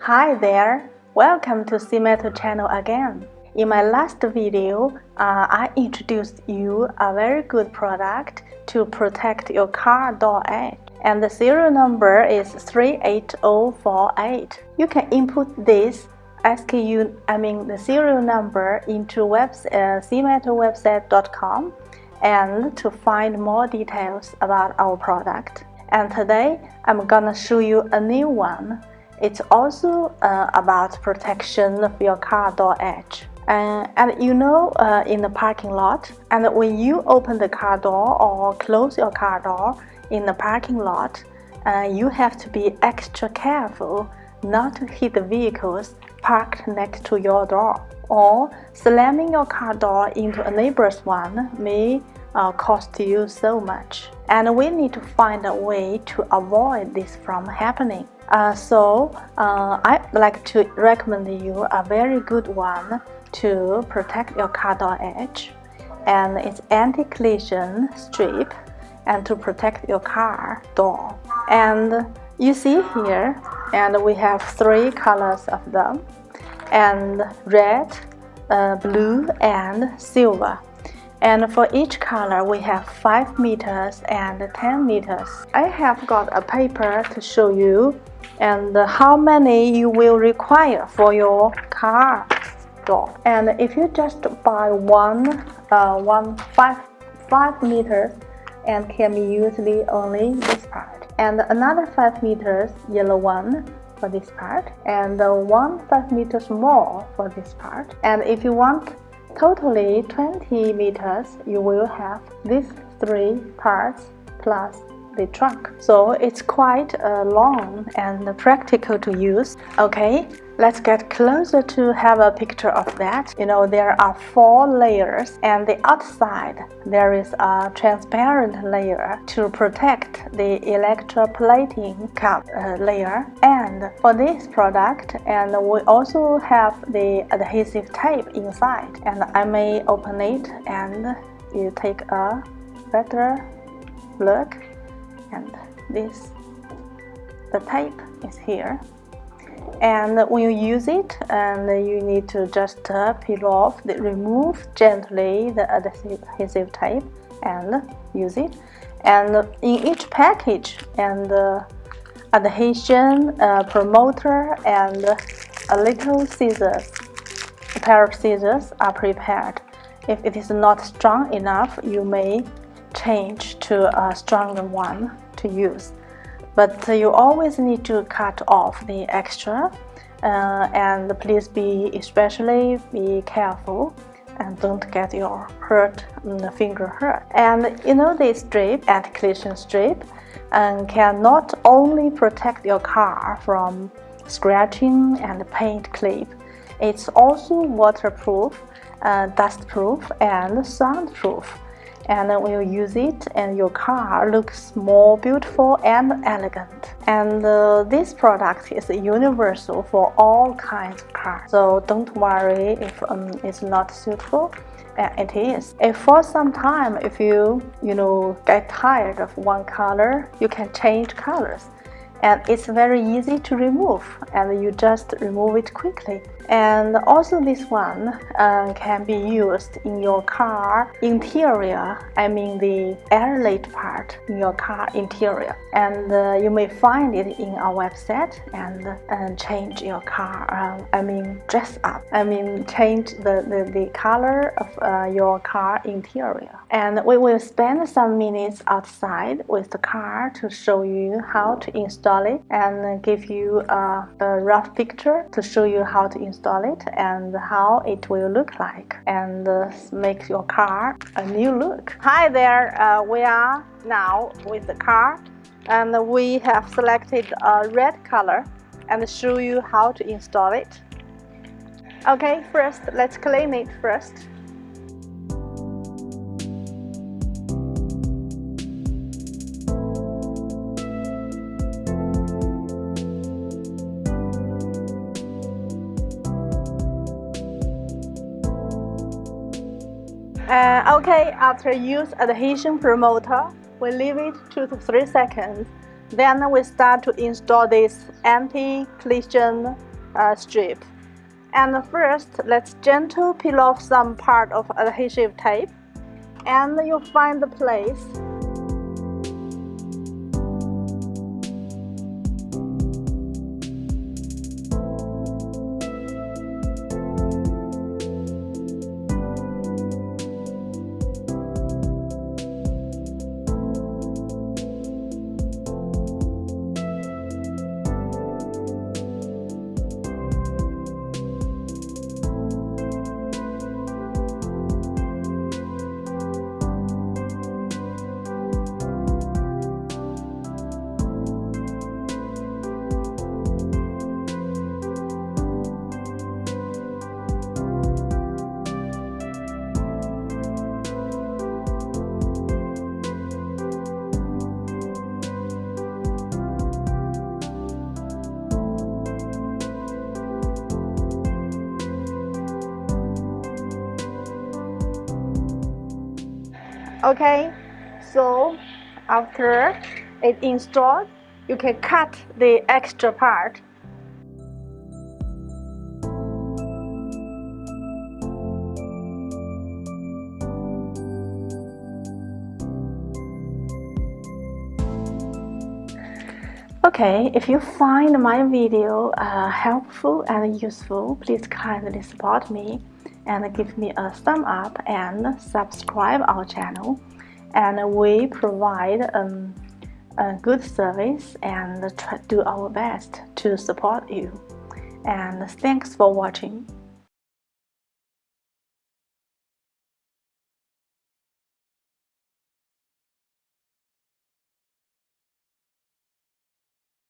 Hi there, welcome to SEAMETAL channel again. In my last video, I introduced you a very good product to protect your car door edge, and the serial number is 38048. You can input this the serial number into SEAMETALwebsite.com and to find more details about our product. And today I'm gonna show you a new one. It's also about protection of your car door edge. And in the parking lot, and when you open the car door or close your car door in the parking lot, you have to be extra careful not to hit the vehicles parked next to your door. Or slamming your car door into a neighbor's one may cost you so much. And we need to find a way to avoid this from happening. So I'd like to recommend you a very good one to protect your car door edge, and it's anti-collision strip and to protect your car door. And you see here, and we have three colors of them, and red, blue, and silver. And for each color we have 5 meters and 10 meters. I have got a paper to show you and how many you will require for your car door. And if you just buy five meters, and can be usually only this part, and another 5 meters yellow one for this part, and 5 meters more for this part. And if you want totally 20 meters, you will have these 3 parts plus the trunk. So it's quite long and practical to use. Okay, let's get closer to have a picture of that. There are 4 layers, and the outside there is a transparent layer to protect the electroplating layer. And for this product, and we also have the adhesive tape inside, and I may open it and you take a better look. And the tape is here, and when you use it, and you need to just peel off, remove gently the adhesive tape and use it. And in each package, and adhesion promoter and a little scissors, a pair of scissors are prepared. If it is not strong enough, you may change to a stronger one to use, but you always need to cut off the extra, and please especially be careful and don't get your finger hurt. And this strip, anti-collision strip, can not only protect your car from scratching and paint clip, it's also waterproof, dustproof, and soundproof. And when you use it, and your car looks more beautiful and elegant. And this product is universal for all kinds of cars, so don't worry if it's not suitable. It is. If for some time, if you get tired of one color, you can change colors, and it's very easy to remove, and you just remove it quickly. And also this one can be used in your car interior, the airlet part in your car interior. And you may find it in our website, and change your car, dress up, change the color of your car interior. And we will spend some minutes outside with the car to show you how to install it, and give you a rough picture to show you how to install it and how it will look like, and make your car a new look. Hi there, we are now with the car, and we have selected a red color and show you how to install it. Okay, first let's clean it first. Okay, after use adhesion promoter, we leave it 2 to 3 seconds. Then we start to install this anti-collision strip. And first, let's gently peel off some part of adhesive tape, and you'll find the place. Okay, so after it's installed, you can cut the extra part. Okay, if you find my video helpful and useful, please kindly support me and give me a thumb up and subscribe our channel. And we provide a good service and try to do our best to support you. And thanks for watching.